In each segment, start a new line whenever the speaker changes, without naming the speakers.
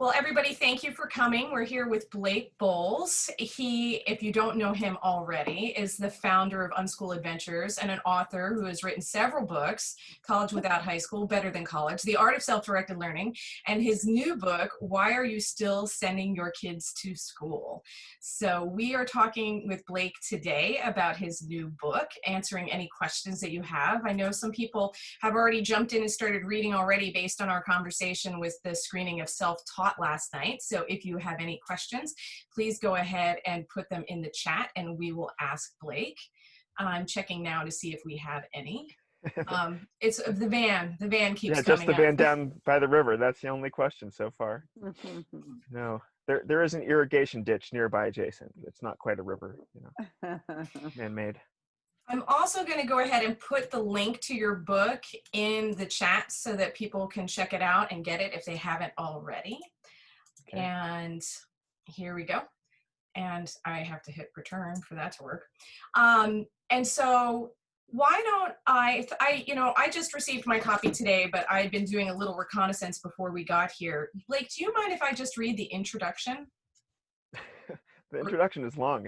Well, everybody, thank you for coming. We're here with Blake Boles. He, if you don't know him already, is the founder of Unschool Adventures and an author who has written several books, College Without High School, Better Than College, The Art of Self-Directed Learning, and his new book, Why Are You Still Sending Your Kids to School? So we are talking with Blake today about his new book, answering any questions that you have. I know some people have already jumped in and started reading already based on our conversation with the screening of Self-Taught last night. So if you have any questions, please go ahead and put them in the chat and we will ask Blake. I'm checking now to see if we have any. It's the van keeps
yeah,
coming
just the
up.
van down by the river. That's the only question so far. No, there is an irrigation ditch nearby, Jason. It's not quite a river, you know, man-made.
I'm also going to go ahead and put the link to your book in the chat so that people can check it out and get it if they haven't already. Okay. And here we go. And I have to hit return for that to work. And so why don't I just received my copy today, but I've been doing a little reconnaissance before we got here. Blake, do you mind if I just read the introduction?
The introduction is long.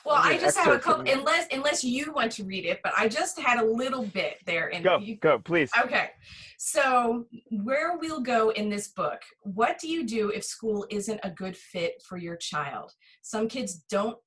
Well, I just have a couple, unless you want to read it, but I just had a little bit there. And
go, please.
Okay. So where we'll go in this book, what do you do if school isn't a good fit for your child? Some kids don't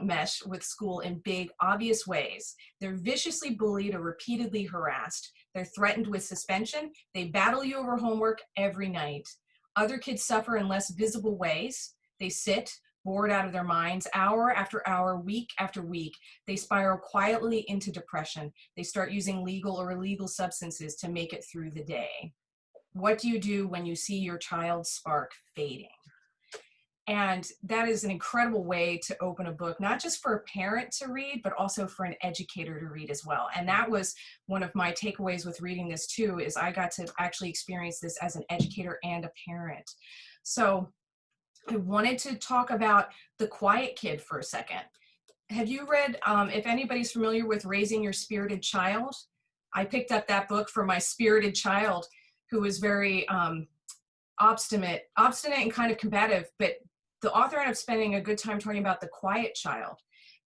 mesh with school in big, obvious ways. They're viciously bullied or repeatedly harassed. They're threatened with suspension. They battle you over homework every night. Other kids suffer in less visible ways. They sit bored out of their minds, hour after hour, week after week. They spiral quietly into depression. They start using legal or illegal substances to make it through the day. What do you do when you see your child's spark fading? And that is an incredible way to open a book, not just for a parent to read, but also for an educator to read as well. And that was one of my takeaways with reading this too, is I got to actually experience this as an educator and a parent. So I wanted to talk about The Quiet Kid for a second. Have you read, if anybody's familiar with Raising Your Spirited Child? I picked up that book for my spirited child who was very obstinate and kind of combative, but the author ended up spending a good time talking about the quiet child,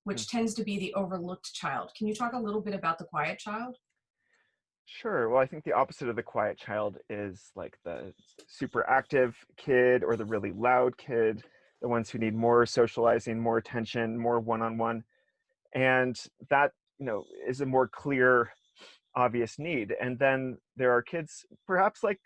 which tends to be the overlooked child. Can you talk a little bit about the quiet child?
Sure. Well, I think the opposite of the quiet child is like the super active kid or the really loud kid, the ones who need more socializing, more attention, more one-on-one. And that, is a more clear, obvious need. And then there are kids, perhaps like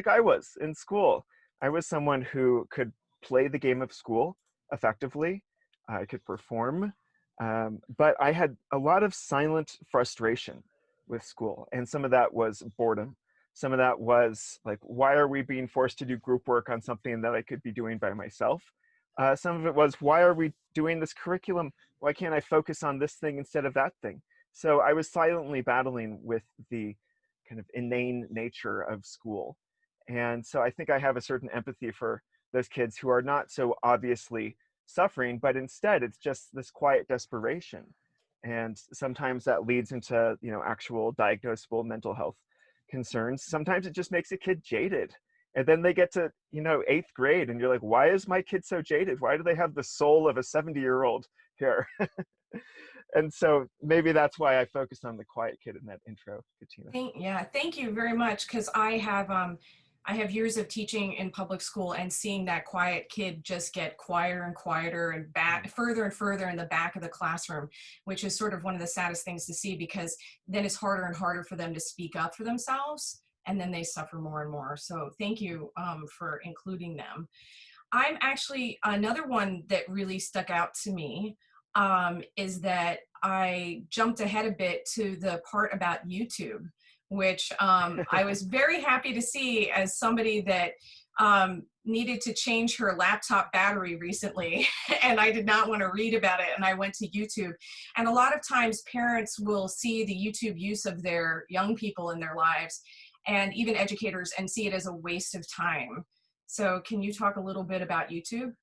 I was in school. I was someone who could play the game of school effectively. I could perform, but I had a lot of silent frustration with school. And some of that was boredom. Some of that was like, why are we being forced to do group work on something that I could be doing by myself? Some of it was, why are we doing this curriculum? Why can't I focus on this thing instead of that thing? So I was silently battling with the kind of inane nature of school. And so I think I have a certain empathy for those kids who are not so obviously suffering, but instead it's just this quiet desperation. And sometimes that leads into, actual diagnosable mental health concerns. Sometimes it just makes a kid jaded. And then they get to, 8th grade and you're like, why is my kid so jaded? Why do they have the soul of a 70-year-old here? And so maybe that's why I focused on the quiet kid in that intro, Katina.
Thank you very much, because I have years of teaching in public school and seeing that quiet kid just get quieter and quieter and further and further in the back of the classroom, which is sort of one of the saddest things to see, because then it's harder and harder for them to speak up for themselves, and then they suffer more and more. So thank you for including them. I'm actually, another one that really stuck out to me is that I jumped ahead a bit to the part about YouTube, which I was very happy to see as somebody that needed to change her laptop battery recently, and I did not want to read about it, and I went to YouTube. And a lot of times parents will see the YouTube use of their young people in their lives, and even educators, and see it as a waste of time. So can you talk a little bit about YouTube?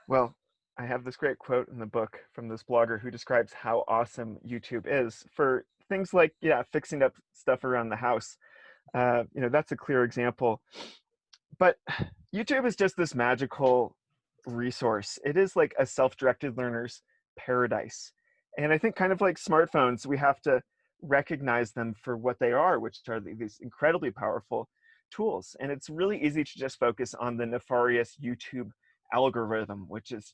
Well, I have this great quote in the book from this blogger who describes how awesome YouTube is for things like, yeah, fixing up stuff around the house. That's a clear example. But YouTube is just this magical resource. It is like a self-directed learner's paradise. And I think kind of like smartphones, we have to recognize them for what they are, which are these incredibly powerful tools. And it's really easy to just focus on the nefarious YouTube algorithm, which is,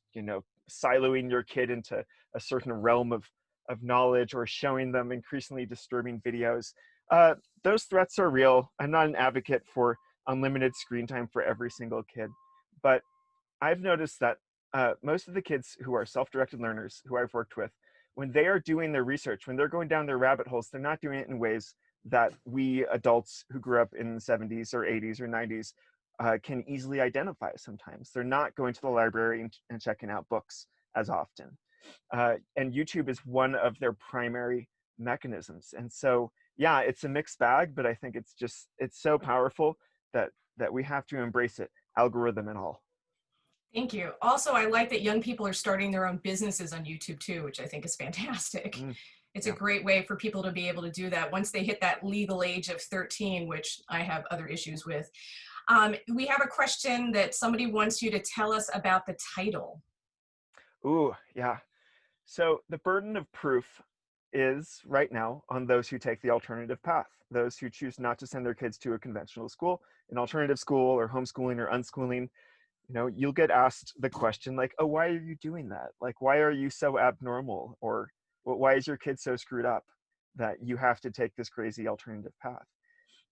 siloing your kid into a certain realm of knowledge or showing them increasingly disturbing videos. Those threats are real. I'm not an advocate for unlimited screen time for every single kid. But I've noticed that most of the kids who are self-directed learners who I've worked with, when they are doing their research, when they're going down their rabbit holes, they're not doing it in ways that we adults who grew up in the 70s or 80s or 90s can easily identify sometimes. They're not going to the library and checking out books as often. And YouTube is one of their primary mechanisms. And so, yeah, it's a mixed bag, but I think it's so powerful that we have to embrace it, algorithm and all.
Thank you. Also, I like that young people are starting their own businesses on YouTube too, which I think is fantastic.
Mm,
It's a
yeah.
great way for people to be able to do that once they hit that legal age of 13, which I have other issues with. We have a question that somebody wants you to tell us about the title.
Ooh, yeah. So the burden of proof is right now on those who take the alternative path, those who choose not to send their kids to a conventional school, an alternative school, or homeschooling or unschooling. You'll get asked the question like, oh, why are you doing that? Like, why are you so abnormal? Or well, why is your kid so screwed up that you have to take this crazy alternative path?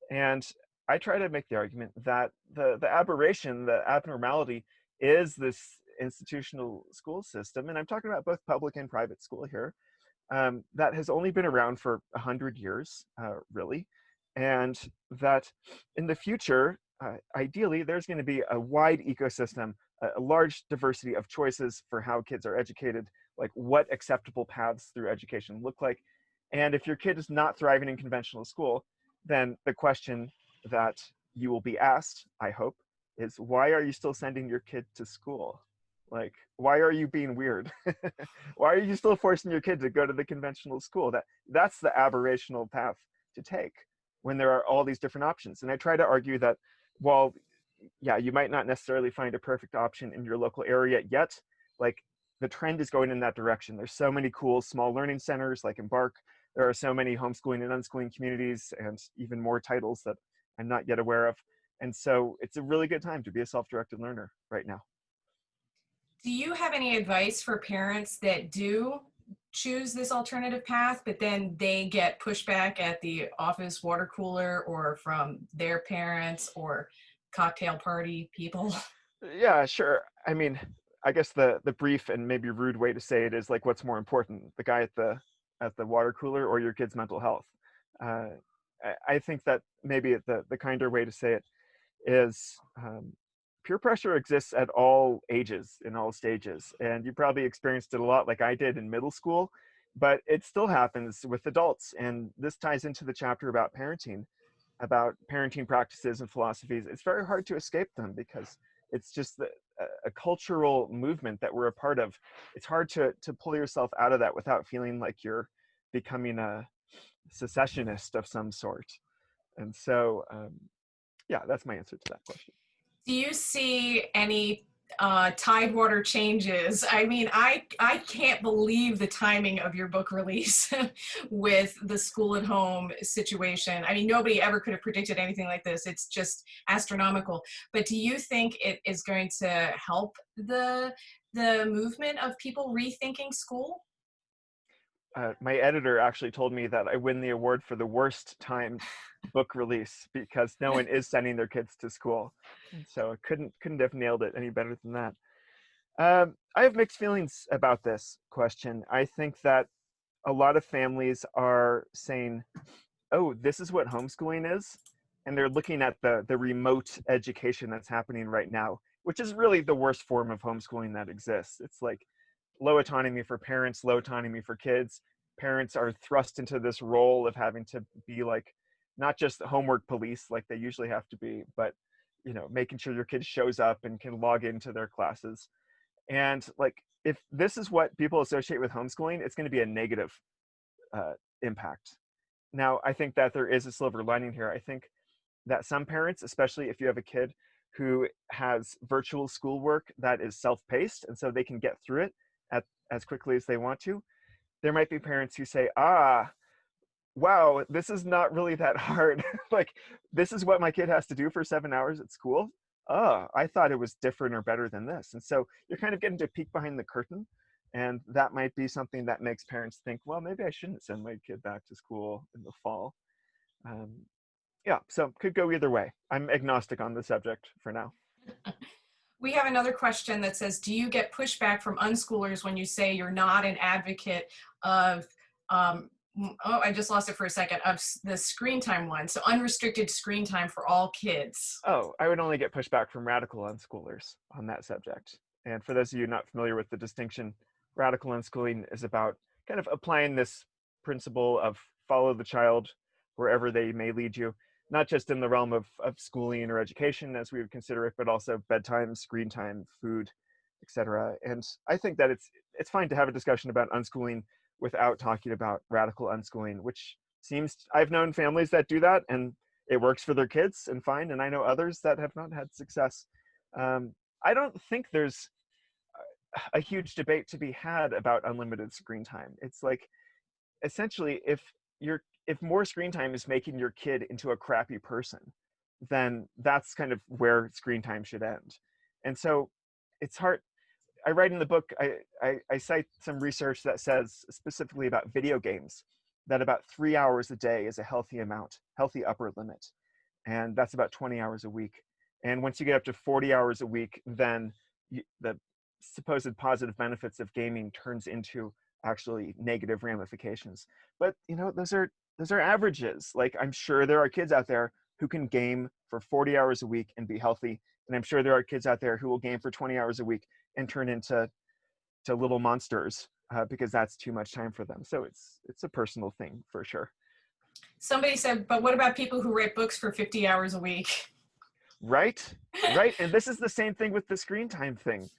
And I try to make the argument that the aberration, the abnormality is this institutional school system. And I'm talking about both public and private school here, that has only been around for 100 years, really. And that in the future, ideally, there's going to be a wide ecosystem, a large diversity of choices for how kids are educated, like what acceptable paths through education look like. And if your kid is not thriving in conventional school, then the question that you will be asked, I hope, is why are you still sending your kid to school? Like, why are you being weird? Why are you still forcing your kid to go to the conventional school? That's the aberrational path to take when there are all these different options. And I try to argue that while, yeah, you might not necessarily find a perfect option in your local area yet, like the trend is going in that direction. There's so many cool small learning centers like Embark. There are so many homeschooling and unschooling communities and even more titles that I'm not yet aware of. And so it's a really good time to be a self-directed learner right now.
Do you have any advice for parents that do choose this alternative path, but then they get pushback at the office water cooler or from their parents or cocktail party people?
Yeah, sure. I mean, I guess the brief and maybe rude way to say it is like, what's more important, the guy at the water cooler or your kid's mental health? Uh, I think that maybe the kinder way to say it is, peer pressure exists at all ages, in all stages, and you probably experienced it a lot, like I did in middle school. But it still happens with adults, and this ties into the chapter about parenting practices and philosophies. It's very hard to escape them because it's just a cultural movement that we're a part of. It's hard to pull yourself out of that without feeling like you're becoming a secessionist of some sort. And so, yeah, that's my answer to that question.
Do you see any Tidewater changes? I mean, I can't believe the timing of your book release with the school at home situation. I mean, nobody ever could have predicted anything like this. It's just astronomical. But do you think it is going to help the movement of people rethinking school?
My editor actually told me that I win the award for the worst timed book release because no one is sending their kids to school, and so I couldn't have nailed it any better than that. I have mixed feelings about this question. I think that a lot of families are saying, "Oh, this is what homeschooling is," and they're looking at the remote education that's happening right now, which is really the worst form of homeschooling that exists. It's like low autonomy for parents, low autonomy for kids. Parents are thrust into this role of having to be like not just the homework police like they usually have to be, but making sure your kid shows up and can log into their classes. And like if this is what people associate with homeschooling, it's going to be a negative impact. Now, I think that there is a silver lining here. I think that some parents, especially if you have a kid who has virtual schoolwork that is self-paced, and so they can get through it as quickly as they want to, there might be parents who say, wow, this is not really that hard. Like, this is what my kid has to do for 7 hours at school. Oh, I thought it was different or better than this. And so you're kind of getting to peek behind the curtain. And that might be something that makes parents think, well, maybe I shouldn't send my kid back to school in the fall. Um, yeah, so could go either way. I'm agnostic on the subject for now.
We have another question that says, do you get pushback from unschoolers when you say you're not an advocate of, oh, I just lost it for a second, of the screen time one? So unrestricted screen time for all kids.
Oh, I would only get pushback from radical unschoolers on that subject. And for those of you not familiar with the distinction, radical unschooling is about kind of applying this principle of follow the child wherever they may lead you, not just in the realm of schooling or education as we would consider it, but also bedtime, screen time, food, etc. And I think that it's fine to have a discussion about unschooling without talking about radical unschooling, which seems, I've known families that do that and it works for their kids and fine, and I know others that have not had success. I don't think there's a huge debate to be had about unlimited screen time. It's like, essentially, if more screen time is making your kid into a crappy person, then that's kind of where screen time should end. And so it's hard. I write in the book, I cite some research that says specifically about video games, that about 3 hours a day is a healthy amount, healthy upper limit. And that's about 20 hours a week. And once you get up to 40 hours a week, then the supposed positive benefits of gaming turns into actually negative ramifications. But those are averages. Like, I'm sure there are kids out there who can game for 40 hours a week and be healthy, and I'm sure there are kids out there who will game for 20 hours a week and turn into little monsters because that's too much time for them. So it's a personal thing for sure.
Somebody said, but what about people who write books for 50 hours a week?
Right. And this is the same thing with the screen time thing.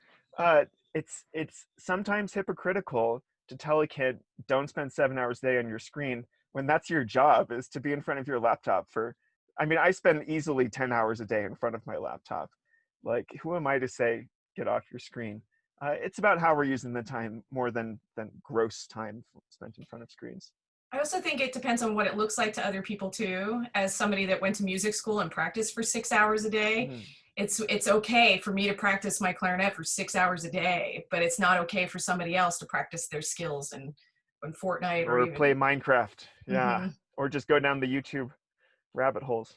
It's sometimes hypocritical to tell a kid, don't spend 7 hours a day on your screen, when that's your job, is to be in front of your laptop for, I mean, I spend easily 10 hours a day in front of my laptop. Like, who am I to say, get off your screen? It's about how we're using the time more than gross time spent in front of screens.
I also think it depends on what it looks like to other people too. As somebody that went to music school and practiced for 6 hours a day,
Mm-hmm.
it's okay for me to practice my clarinet for 6 hours a day, but it's not okay for somebody else to practice their skills in Fortnite or
Or play
even.
Minecraft. Yeah.
Mm-hmm.
Or just go down the YouTube rabbit holes.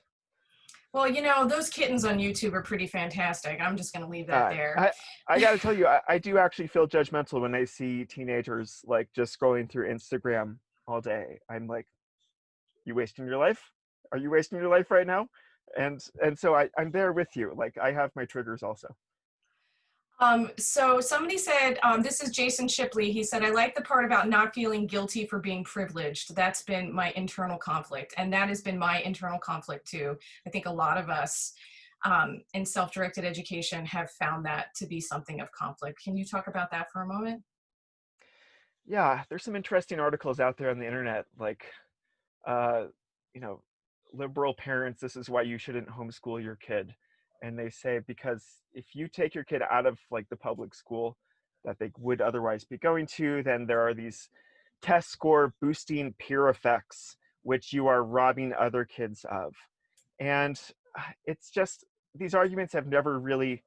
Well, those kittens on YouTube are pretty fantastic. I'm just going to leave that
Uh,
there.
I got to tell you, I do actually feel judgmental when I see teenagers like just scrolling through Instagram all day. I'm like, you wasting your life? Are you wasting your life right now? And so I'm there with you. Like, I have my triggers also.
So somebody said, this is Jason Shipley. He said, I like the part about not feeling guilty for being privileged. That's been my internal conflict. And that has been my internal conflict too. I think a lot of us in self-directed education have found that to be something of conflict. Can you talk about that for a moment?
Yeah, there's some interesting articles out there on the internet, like, uh, liberal parents, this is why you shouldn't homeschool your kid. And they say, because if you take your kid out of like the public school that they would otherwise be going to, then there are these test score boosting peer effects, which you are robbing other kids of. And it's just, these arguments have never really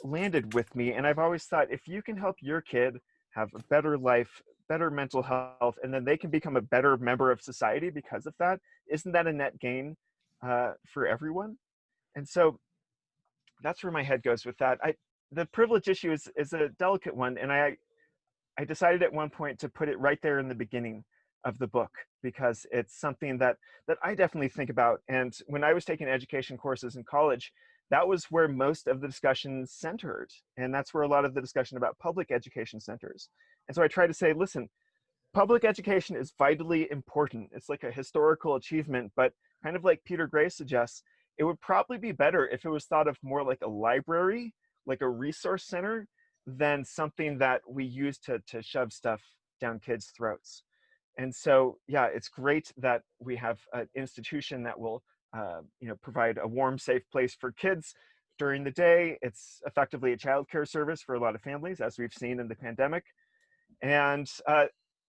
landed with me. And I've always thought, if you can help your kid have a better life, better mental health, and then they can become a better member of society because of that, isn't that a net gain for everyone? And so that's where my head goes with that. The privilege issue is a delicate one, and I decided at one point to put it right there in the beginning of the book, because it's something that I definitely think about. And when I was taking education courses in college, that was where most of the discussion centered. And that's where a lot of the discussion about public education centers. And so I try to say, listen, public education is vitally important. It's like a historical achievement, but kind of like Peter Gray suggests, it would probably be better if it was thought of more like a library, like a resource center, than something that we use to shove stuff down kids' throats. And so, yeah, it's great that we have an institution that will, provide a warm, safe place for kids during the day. It's effectively a childcare service for a lot of families, as we've seen in the pandemic. And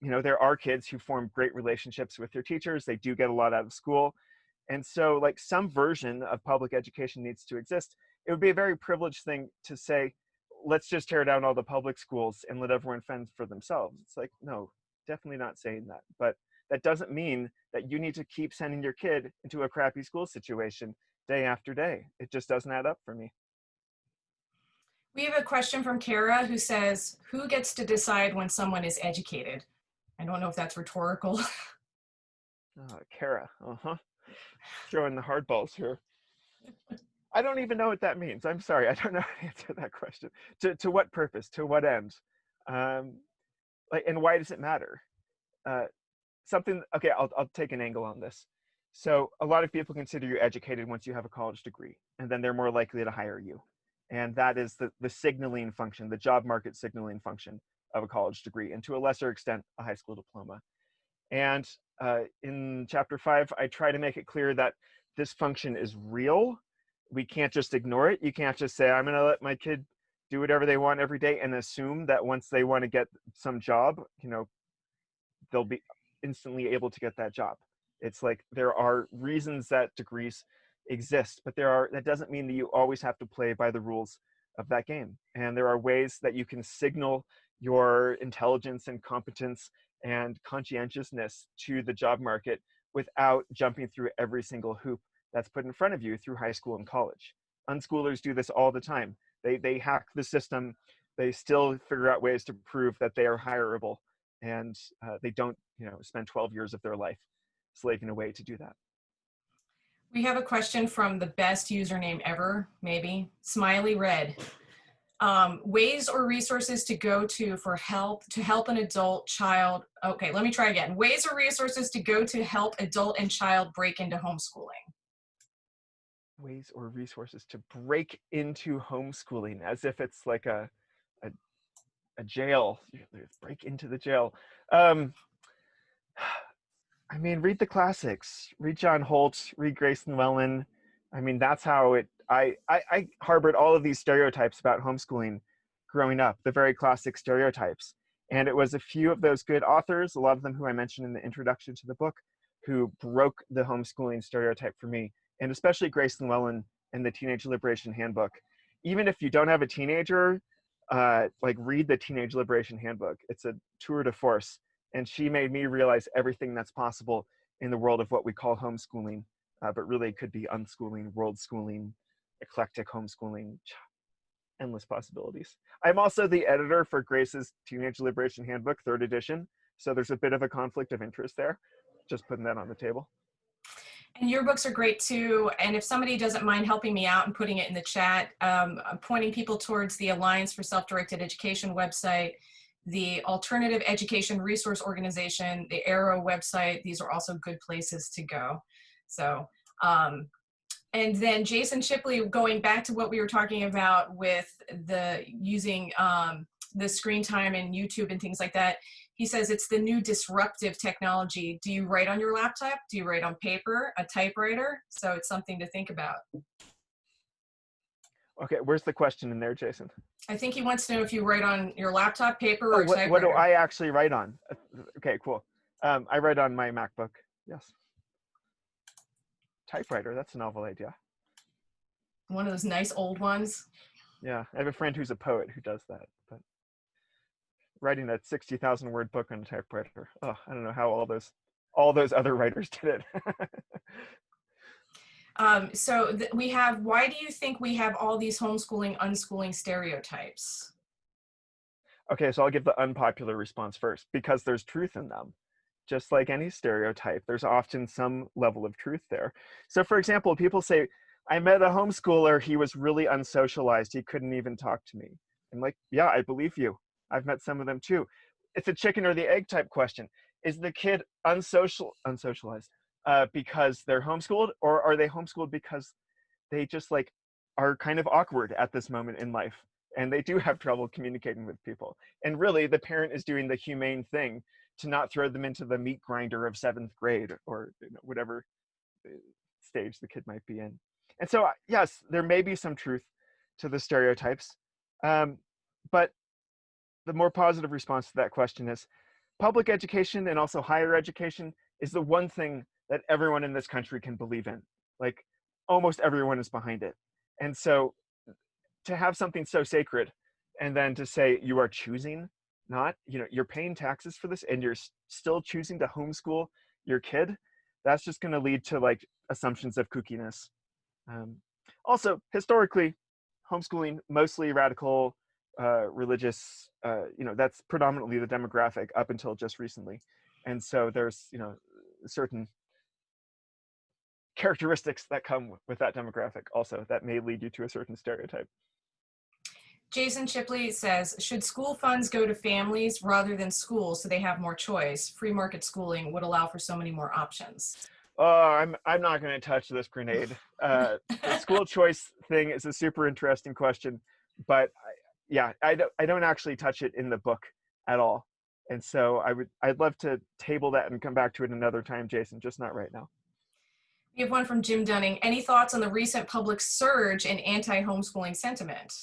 there are kids who form great relationships with their teachers. They do get a lot out of school. And so, like, some version of public education needs to exist. It would be a very privileged thing to say, let's just tear down all the public schools and let everyone fend for themselves. It's like, no, definitely not saying that. But that doesn't mean that you need to keep sending your kid into a crappy school situation day after day. It just doesn't add up for me.
We have a question from Kara who says, who gets to decide when someone is educated? I don't know if that's rhetorical.
Kara, throwing the hardballs here. I don't even know what that means. I'm sorry, I don't know how to answer that question. To what purpose? To what end? And why does it matter? Okay, I'll take an angle on this. So a lot of people consider you educated once you have a college degree, and then they're more likely to hire you. And that is the signaling function, the job market signaling function of a college degree, and to a lesser extent, a high school diploma. And in chapter 5, I try to make it clear that this function is real. We can't just ignore it. You can't just say, I'm going to let my kid do whatever they want every day and assume that once they want to get some job, they'll be instantly able to get that job. It's like there are reasons that degrees exist, but that doesn't mean that you always have to play by the rules of that game. And there are ways that you can signal your intelligence and competence and conscientiousness to the job market without jumping through every single hoop that's put in front of you through high school and college. Unschoolers do this all the time. They hack the system. They still figure out ways to prove that they are hireable, and they don't spend 12 years of their life slaving away to do that.
We have a question from the best username ever, maybe, Smiley Red. Ways or resources to go to help an adult child. Okay, let me try again. Ways or resources to go to help adult and child break into homeschooling.
Ways or resources to break into homeschooling, as if it's like a jail. Break into the jail. I mean, read the classics. Read John Holt. Read Grace Llewellyn. I mean, that's how it. I harbored all of these stereotypes about homeschooling growing up, the very classic stereotypes. And it was a few of those good authors, a lot of them who I mentioned in the introduction to the book, who broke the homeschooling stereotype for me, and especially Grace Llewellyn in the Teenage Liberation Handbook. Even if you don't have a teenager, read the Teenage Liberation Handbook. It's a tour de force. And she made me realize everything that's possible in the world of what we call homeschooling, but really could be unschooling, world schooling, eclectic homeschooling, endless possibilities. I'm also the editor for Grace's Teenage Liberation Handbook, 3rd edition. So there's a bit of a conflict of interest there. Just putting that on the table.
And your books are great too. And if somebody doesn't mind helping me out and putting it in the chat, pointing people towards the Alliance for Self-Directed Education website, the Alternative Education Resource Organization, the Arrow website, these are also good places to go. So, and then Jason Shipley, going back to what we were talking about with the using the screen time and YouTube and things like that, he says it's the new disruptive technology. Do you write on your laptop? Do you write on paper, a typewriter? So it's something to think about.
Okay, where's the question in there, Jason?
I think he wants to know if you write on your laptop, paper, or typewriter.
What do I actually write on? Okay, cool. I write on my MacBook, yes. Typewriter, that's a novel idea.
One of those nice old ones.
Yeah, I have a friend who's a poet who does that. But writing a 60,000 word book on a typewriter, I don't know how all those other writers did it.
We have, why do you think we have all these homeschooling, unschooling stereotypes?
Okay, so I'll give the unpopular response first, because there's truth in them. Just like any stereotype, there's often some level of truth there. So for example, people say, I met a homeschooler, he was really unsocialized, he couldn't even talk to me. I'm like, yeah, I believe you. I've met some of them too. It's a chicken or the egg type question. Is the kid unsocialized because they're homeschooled, or are they homeschooled because they just are kind of awkward at this moment in life? and they do have trouble communicating with people. And really, the parent is doing the humane thing to not throw them into the meat grinder of 7th grade, or whatever stage the kid might be in. And so, yes, there may be some truth to the stereotypes, but the more positive response to that question is public education, and also higher education, is the one thing that everyone in this country can believe in. Like, almost everyone is behind it. And so to have something so sacred, and then to say you are choosing not, you're paying taxes for this and you're still choosing to homeschool your kid, that's just going to lead to like assumptions of kookiness. Also, historically, homeschooling, mostly radical, religious, that's predominantly the demographic up until just recently. And so there's, certain characteristics that come with that demographic also that may lead you to a certain stereotype.
Jason Chipley says, should school funds go to families rather than schools so they have more choice? Free market schooling would allow for so many more options.
I'm not going to touch this grenade. The school choice thing is a super interesting question, but I don't actually touch it in the book at all. And so I'd love to table that and come back to it another time, Jason, just not right now.
We have one from Jim Dunning. Any thoughts on the recent public surge in anti-homeschooling sentiment?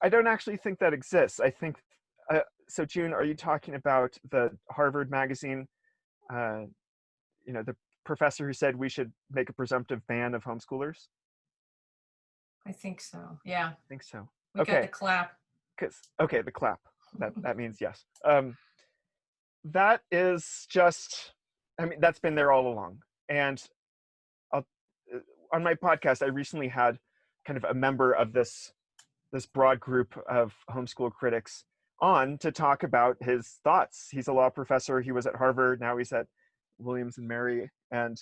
I don't actually think that exists. I think, so June, are you talking about the Harvard magazine, the professor who said we should make a presumptive ban of homeschoolers?
I think so. Yeah.
I think so.
We got the clap.
Okay, the clap. That means yes. That is just, that's been there all along. And on my podcast, I recently had kind of a member of this broad group of homeschool critics on to talk about his thoughts. He's a law professor. He was at Harvard. Now he's at Williams and Mary, and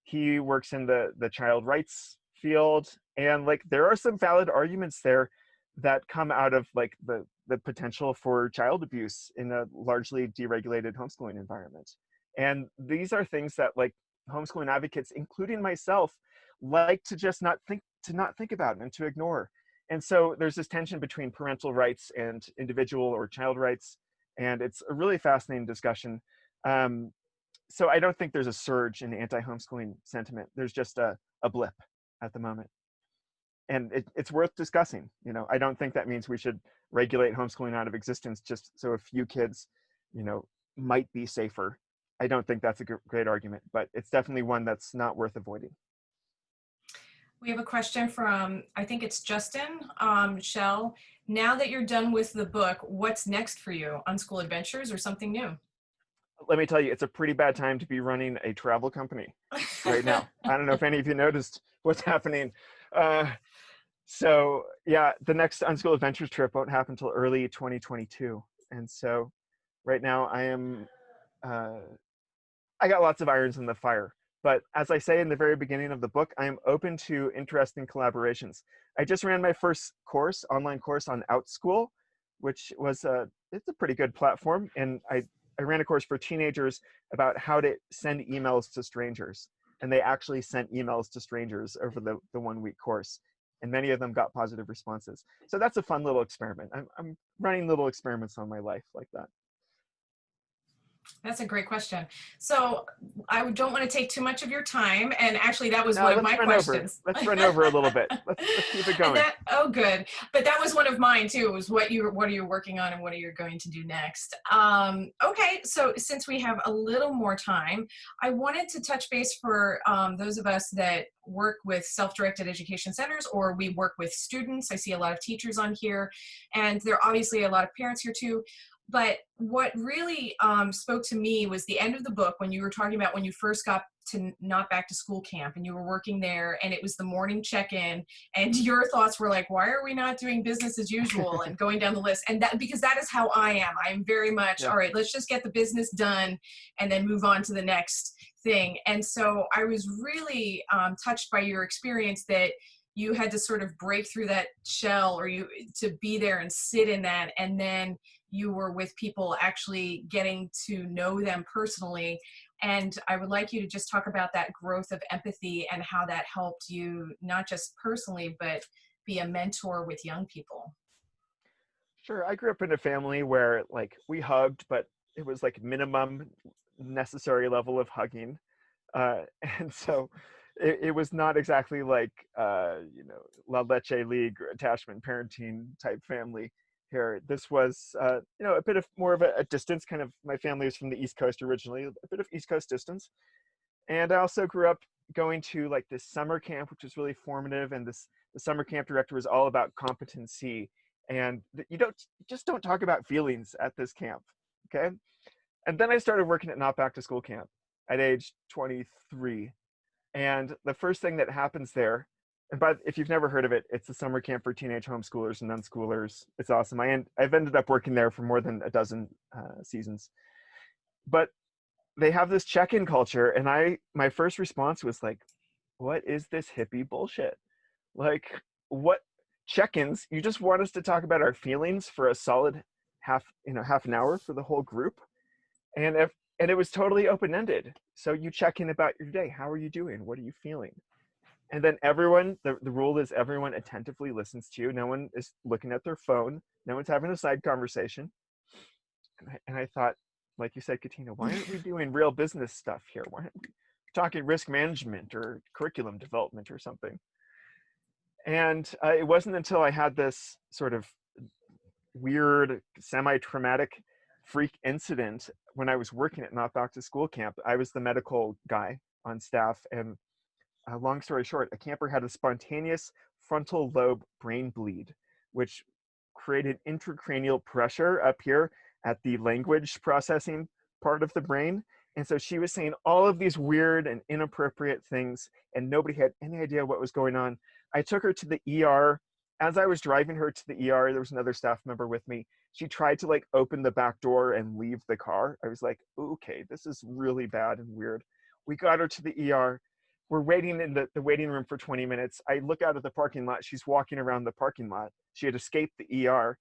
he works in the child rights field. And like, there are some valid arguments there that come out of like the potential for child abuse in a largely deregulated homeschooling environment. And these are things that like homeschooling advocates, including myself, like to just not think about and to ignore. And so there's this tension between parental rights and individual or child rights. And it's a really fascinating discussion. So I don't think there's a surge in anti-homeschooling sentiment. There's just a blip at the moment. And it's worth discussing. I don't think that means we should regulate homeschooling out of existence just so a few kids, might be safer. I don't think that's a great argument, but it's definitely one that's not worth avoiding.
We have a question from, I think it's Justin Shell. Now that you're done with the book, what's next for you? Unschool Adventures or something new?
Let me tell you, it's a pretty bad time to be running a travel company right now. I don't know if any of you noticed what's happening. So yeah, the next Unschool Adventures trip won't happen until early 2022. And so right now I got lots of irons in the fire. But as I say in the very beginning of the book, I am open to interesting collaborations. I just ran my first online course on OutSchool, which was it's a pretty good platform. And I ran a course for teenagers about how to send emails to strangers. And they actually sent emails to strangers over the 1-week course. And many of them got positive responses. So that's a fun little experiment. I'm running little experiments on my life like that.
That's a great question. So I don't want to take too much of your time. And actually, that was
No,
one of my questions.
Let's run over a little bit. Let's keep it going.
Good. But that was one of mine too, was what are you working on and what are you going to do next? Okay, so since we have a little more time, I wanted to touch base for those of us that work with self-directed education centers, or we work with students. I see a lot of teachers on here, and there are obviously a lot of parents here too. But what really spoke to me was the end of the book when you were talking about when you first got to Not Back to School camp and you were working there and it was the morning check-in and your thoughts were like, why are we not doing business as usual and going down the list? And that, because that is how I am. I am very much, all right, let's just get the business done and then move on to the next thing. And so I was really touched by your experience that you had to sort of break through that shell, or to be there and sit in that, and then you were with people actually getting to know them personally. And I would like you to just talk about that growth of empathy and how that helped you, not just personally, but be a mentor with young people.
Sure. I grew up in a family where like we hugged, but it was like minimum necessary level of hugging. Uh, and so it was not exactly like, La Leche League or attachment parenting type family here. This was, a bit of more of a distance. Kind of, my family is from the East Coast originally, a bit of East Coast distance. And I also grew up going to like this summer camp, which was really formative. And the summer camp director was all about competency. And you just don't talk about feelings at this camp. Okay. And then I started working at Not Back to School camp at age 23. And the first thing that happens there, but if you've never heard of it, it's a summer camp for teenage homeschoolers and unschoolers. It's awesome. I've ended up working there for more than a dozen seasons. But they have this check-in culture, and my first response was like, what is this hippie bullshit? Like, what check-ins? You just want us to talk about our feelings for a solid half an hour for the whole group? And it was totally open-ended. So you check in about your day. How are you doing? What are you feeling? And then the rule is everyone attentively listens to you. No one is looking at their phone. No one's having a side conversation. And I thought, like you said, Katina, why aren't we doing real business stuff here? Why aren't we talking risk management or curriculum development or something? And it wasn't until I had this sort of weird, semi-traumatic freak incident when I was working at Not Back to School camp. I was the medical guy on staff, and long story short, a camper had a spontaneous frontal lobe brain bleed, which created intracranial pressure up here at the language processing part of the brain. And so she was saying all of these weird and inappropriate things, and nobody had any idea what was going on. I took her to the ER. As I was driving her to the ER, there was another staff member with me. She tried to like open the back door and leave the car. I was like, okay, this is really bad and weird. We got her to the ER. We're waiting in the waiting room for 20 minutes. I look out of the parking lot. She's walking around the parking lot. She had escaped the ER.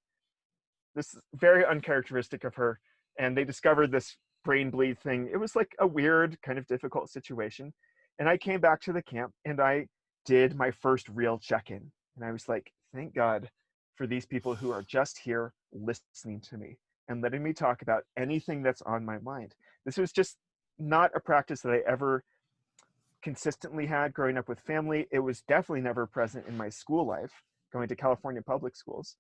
This is very uncharacteristic of her. And they discovered this brain bleed thing. It was like a weird, kind of difficult situation. And I came back to the camp and I did my first real check-in. And I was like, thank God for these people who are just here listening to me and letting me talk about anything that's on my mind. This was just not a practice that I ever consistently had growing up with family. It was definitely never present in my school life, going to California public schools.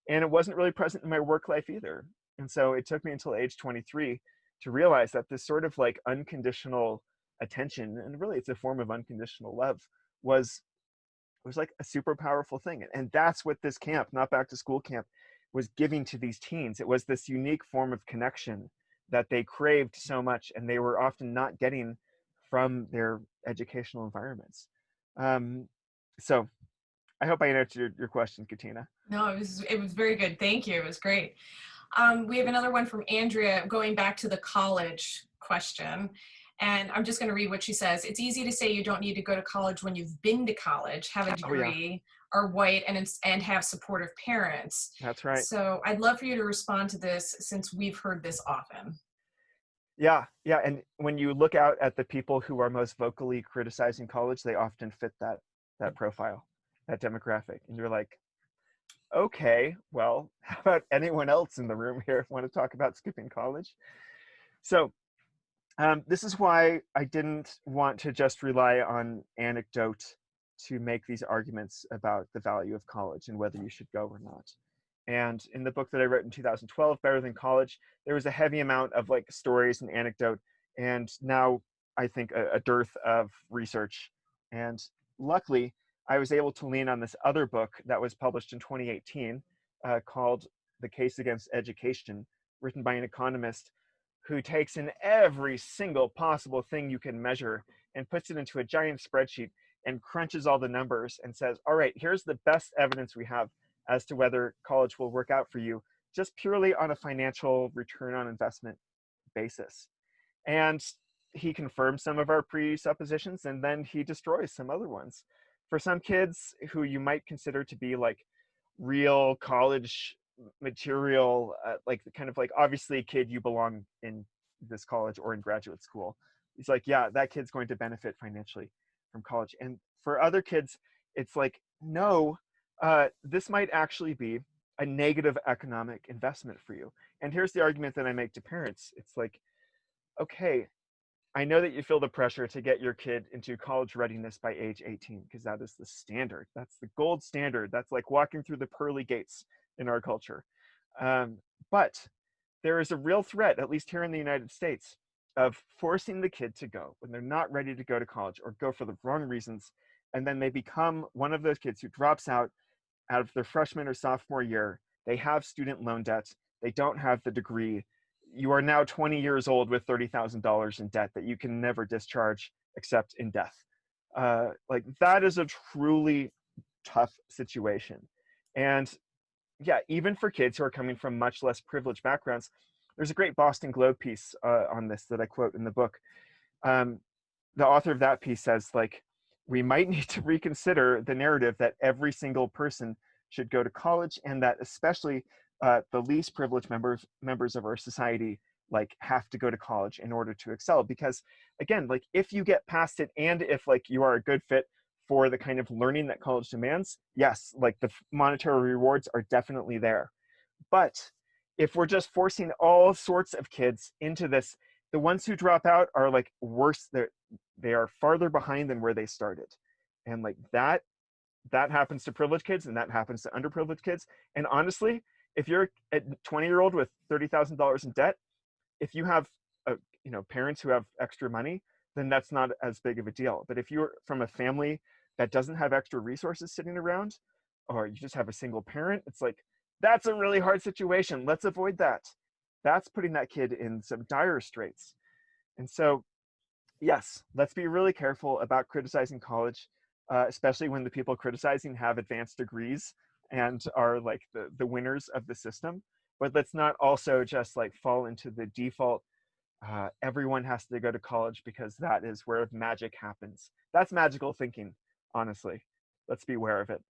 And it wasn't really present in my work life either. And so it took me until age 23 to realize that this sort of like unconditional attention, and really it's a form of unconditional love, was like a super powerful thing. And that's what this camp, Not Back to School camp, was giving to these teens. It was this unique form of connection that they craved so much, and they were often not getting from their educational environments. So I hope I answered your question, Katina.
No, it was very good. Thank you. It was great. We have another one from Andrea going back to the college question. And I'm just going to read what she says. It's easy to say you don't need to go to college when you've been to college, have a
Oh yeah,
degree, are white, and have supportive parents.
that's right.
So I'd love for you to respond to this since we've heard this often.
Yeah, yeah. And when you look out at the people who are most vocally criticizing college, they often fit that profile, that demographic. And you're like, okay, well, how about anyone else in the room here want to talk about skipping college? So this is why I didn't want to just rely on anecdote to make these arguments about the value of college and whether you should go or not. And in the book that I wrote in 2012, Better Than College, there was a heavy amount of like stories and anecdote, and now I think a dearth of research. And luckily, I was able to lean on this other book that was published in 2018 called The Case Against Education, written by an economist who takes in every single possible thing you can measure and puts it into a giant spreadsheet and crunches all the numbers and says, all right, here's the best evidence we have as to whether college will work out for you, just purely on a financial return on investment basis. And he confirms some of our presuppositions, and then he destroys some other ones. For some kids who you might consider to be like real college material, like kind of like obviously kid, you belong in this college or in graduate school. He's like, yeah, that kid's going to benefit financially from college. And for other kids, it's like, no, this might actually be a negative economic investment for you. And here's the argument that I make to parents. It's like, okay, I know that you feel the pressure to get your kid into college readiness by age 18, because that is the standard. That's the gold standard. That's like walking through the pearly gates in our culture. Um, but there is a real threat, at least here in the United States, of forcing the kid to go when they're not ready to go to college or go for the wrong reasons. And then they become one of those kids who drops out of their freshman or sophomore year. They have student loan debt. They don't have the degree. You are now 20 years old with $30,000 in debt that you can never discharge except in death. Like that is a truly tough situation. And yeah, even for kids who are coming from much less privileged backgrounds, there's a great Boston Globe piece on this that I quote in the book. Um, the author of that piece says, like, we might need to reconsider the narrative that every single person should go to college, and that especially the least privileged members of our society like have to go to college in order to excel. Because again, like if you get past it, and if like you are a good fit for the kind of learning that college demands, yes, like the monetary rewards are definitely there. But if we're just forcing all sorts of kids into this, the ones who drop out are like worse. They are farther behind than where they started. And like that happens to privileged kids, and that happens to underprivileged kids. And honestly, if you're a 20-year-old with $30,000 in debt, if you have parents who have extra money, then that's not as big of a deal. But if you're from a family that doesn't have extra resources sitting around, or you just have a single parent, it's like, that's a really hard situation. Let's avoid that. That's putting that kid in some dire straits. And so, yes, let's be really careful about criticizing college, especially when the people criticizing have advanced degrees and are like the winners of the system. But let's not also just like fall into the default, everyone has to go to college because that is where magic happens. That's magical thinking, honestly. Let's be aware of it.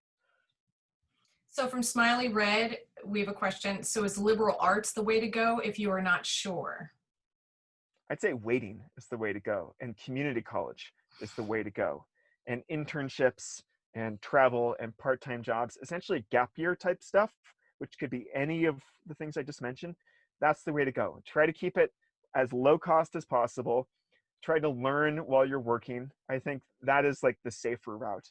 So from Smiley Red, we have a question. So is liberal arts the way to go if you are not sure?
I'd say waiting is the way to go, and community college is the way to go, and internships and travel and part-time jobs, essentially gap year type stuff, which could be any of the things I just mentioned. That's the way to go. Try to keep it as low cost as possible. Try to learn while you're working. I think that is like the safer route.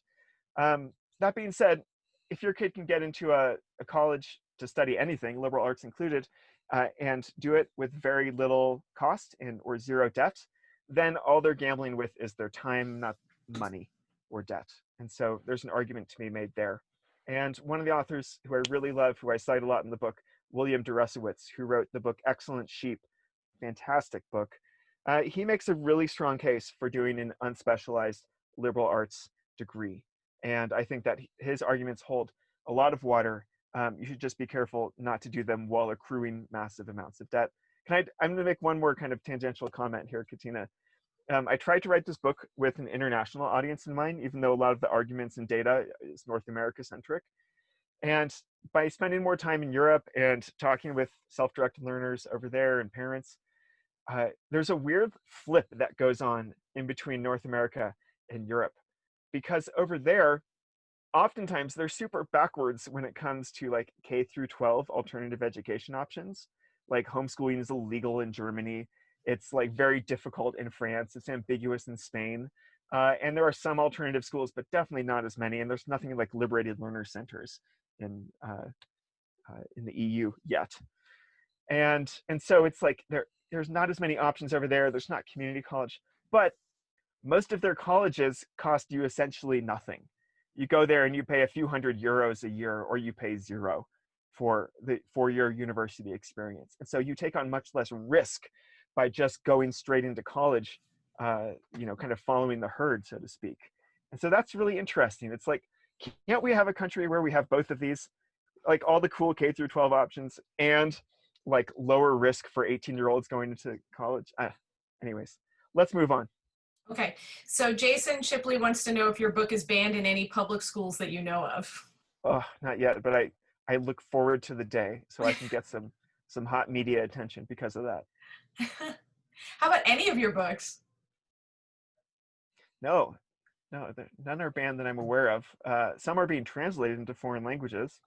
That being said, if your kid can get into a college to study anything, liberal arts included, and do it with very little cost and or zero debt, then all they're gambling with is their time, not money or debt. And so there's an argument to be made there. And one of the authors who I really love, who I cite a lot in the book, William Deresiewicz, who wrote the book Excellent Sheep, fantastic book, he makes a really strong case for doing an unspecialized liberal arts degree. And I think that his arguments hold a lot of water. You should just be careful not to do them while accruing massive amounts of debt. I'm going to make one more kind of tangential comment here, Katina. I tried to write this book with an international audience in mind, even though a lot of the arguments and data is North America centric. And by spending more time in Europe and talking with self-directed learners over there and parents, there's a weird flip that goes on in between North America and Europe. Because over there, oftentimes they're super backwards when it comes to like K through 12 alternative education options. Like homeschooling is illegal in Germany. It's like very difficult in France. It's ambiguous in Spain. And there are some alternative schools, but definitely not as many. And there's nothing like liberated learner centers in the EU yet. And so it's like there's not as many options over there. There's not community college, but most of their colleges cost you essentially nothing. You go there and you pay a few €100 a year, or you pay zero for the 4-year university experience. And so you take on much less risk by just going straight into college, kind of following the herd, so to speak. And so that's really interesting. It's like, can't we have a country where we have both of these, like all the cool K through 12 options and like lower risk for 18-year-olds going into college? Anyways, let's move on.
Okay, so Jason Shipley wants to know if your book is banned in any public schools that you know of.
Oh, not yet, but I look forward to the day so I can get some hot media attention because of that.
How about any of your books?
No, none are banned that I'm aware of. Some are being translated into foreign languages.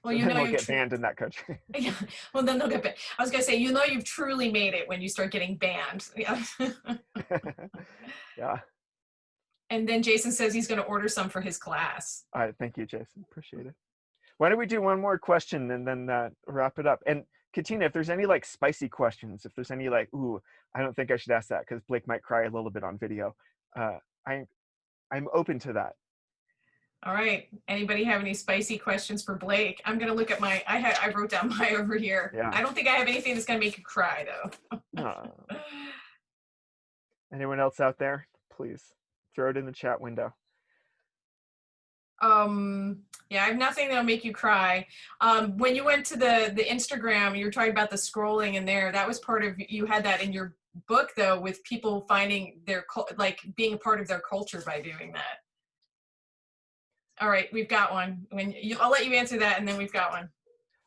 Well,
So
you
then
know
they'll
you're
get banned in that country.
yeah, well, then they'll get banned. I was gonna say, you know, you've truly made it when you start getting banned. Yeah.
Yeah.
And then Jason says he's gonna order some for his class.
All right. Thank you, Jason. Appreciate it. Why don't we do one more question and then wrap it up? And Katina, if there's any like spicy questions, if there's any like, ooh, I don't think I should ask that because Blake might cry a little bit on video. Uh, I I'm open to that.
All right. Anybody have any spicy questions for Blake? I'm gonna look at my. I wrote down my over here.
Yeah.
I don't think I have anything that's gonna make you cry though.
Anyone else out there? Please throw it in the chat window.
Yeah, I have nothing that'll make you cry. When you went to the Instagram, you were talking about the scrolling in there. That was part of, you had that in your book though, with people finding their like being a part of their culture by doing that. All right, we've got one. I'll let you answer that, and then we've got one.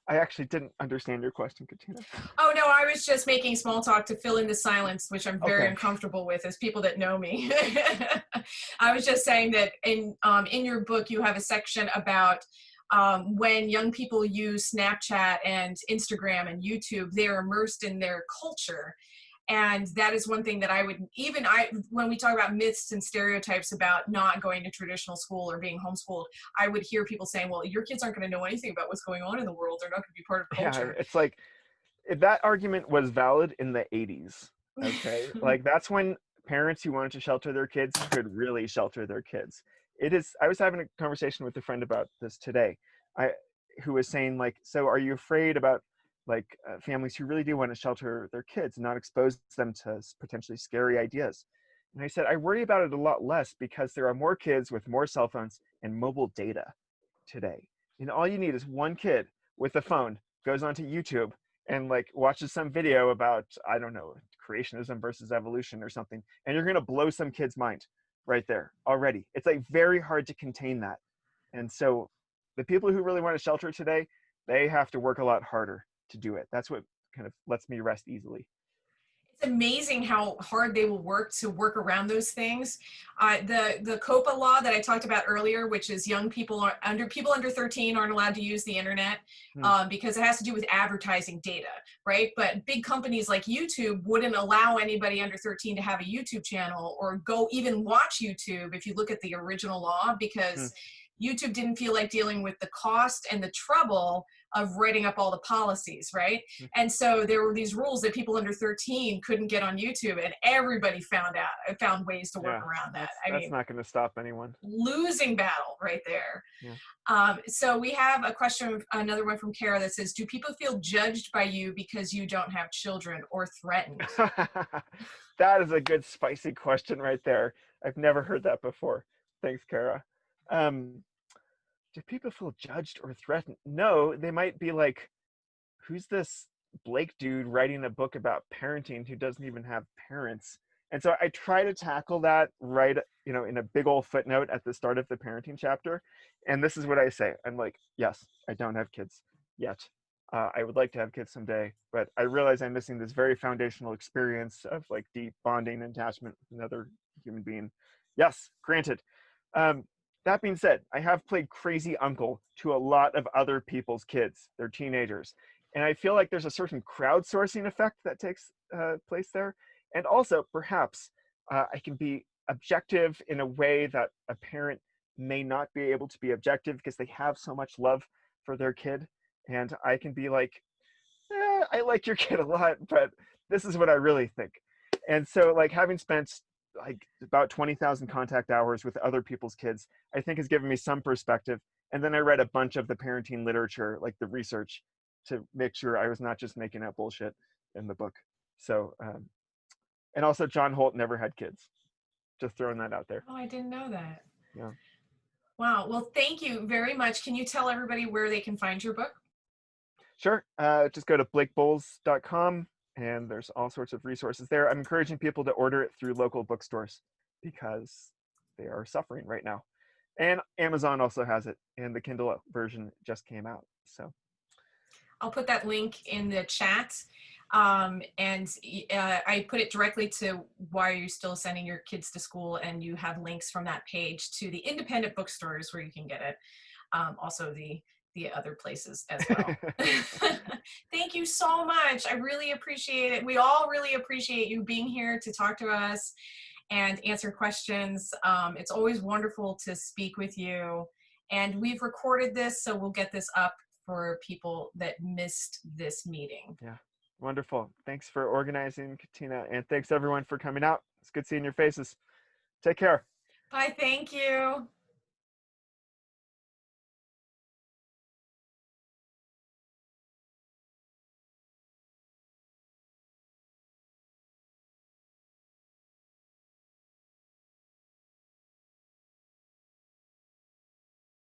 I actually didn't understand your question, Katina.
Oh no, I was just making small talk to fill in the silence, which I'm very
Okay.
uncomfortable with as people that know me. I was just saying that in your book you have a section about when young people use Snapchat and Instagram and YouTube, they're immersed in their culture. And that is one thing that I would, when we talk about myths and stereotypes about not going to traditional school or being homeschooled, I would hear people saying, well, your kids aren't going to know anything about what's going on in the world. They're not going to be part of
Yeah,
culture.
it's like that argument was valid in the 80s. Okay. Like that's when parents who wanted to shelter their kids could really shelter their kids. I was having a conversation with a friend about this today. Who was saying like, so are you afraid about like families who really do want to shelter their kids and not expose them to potentially scary ideas? And I said, I worry about it a lot less because there are more kids with more cell phones and mobile data today. And all you need is one kid with a phone goes onto YouTube and like watches some video about, I don't know, creationism versus evolution or something, and you're going to blow some kid's mind right there already. It's like very hard to contain that. And so the people who really want to shelter today, they have to work a lot harder to do it. That's what kind of lets me rest easily.
It's amazing how hard they will work to work around those things. The COPA law that I talked about earlier, which is people under 13 aren't allowed to use the internet because it has to do with advertising data, right? But big companies like YouTube wouldn't allow anybody under 13 to have a YouTube channel or go even watch YouTube if you look at the original law, because YouTube didn't feel like dealing with the cost and the trouble of writing up all the policies, right? And so there were these rules that people under 13 couldn't get on YouTube, and everybody found ways to work around that.
That's not going to stop anyone.
Losing battle right there.
Yeah.
So we have a question, another one from Kara that says, do people feel judged by you because you don't have children or threatened?
That is a good spicy question right there. I've never heard that before. Thanks, Kara. Do people feel judged or threatened? No, they might be like, who's this Blake dude writing a book about parenting who doesn't even have parents? And so I try to tackle that right, in a big old footnote at the start of the parenting chapter. And this is what I say. I'm like, yes, I don't have kids yet. I would like to have kids someday, but I realize I'm missing this very foundational experience of like deep bonding and attachment with another human being. Yes, granted. That being said, I have played crazy uncle to a lot of other people's kids. They're teenagers. And I feel like there's a certain crowdsourcing effect that takes place there. And also, perhaps, I can be objective in a way that a parent may not be able to be objective because they have so much love for their kid. And I can be like, I like your kid a lot, but this is what I really think. And so, like, having spent like about 20,000 contact hours with other people's kids, I think has given me some perspective. And then I read a bunch of the parenting literature, like the research, to make sure I was not just making up bullshit in the book. So, and also John Holt never had kids. Just throwing that out there.
Oh, I didn't know that.
Yeah.
Wow. Well, thank you very much. Can you tell everybody where they can find your book?
Sure. Just go to blakeboles.com and there's all sorts of resources there. I'm encouraging people to order it through local bookstores because they are suffering right now. And Amazon also has it, and the Kindle version just came out. So
I'll put that link in the chat. And I put it directly to why are you still sending your kids to school, and you have links from that page to the independent bookstores where you can get it. Also the the other places as well. Thank you so much. I really appreciate it. We all really appreciate you being here to talk to us and answer questions. It's always wonderful to speak with you. And we've recorded this, so we'll get this up for people that missed this meeting.
Yeah, wonderful. Thanks for organizing, Katina, and thanks everyone for coming out. It's good seeing your faces. Take care.
Bye, thank you.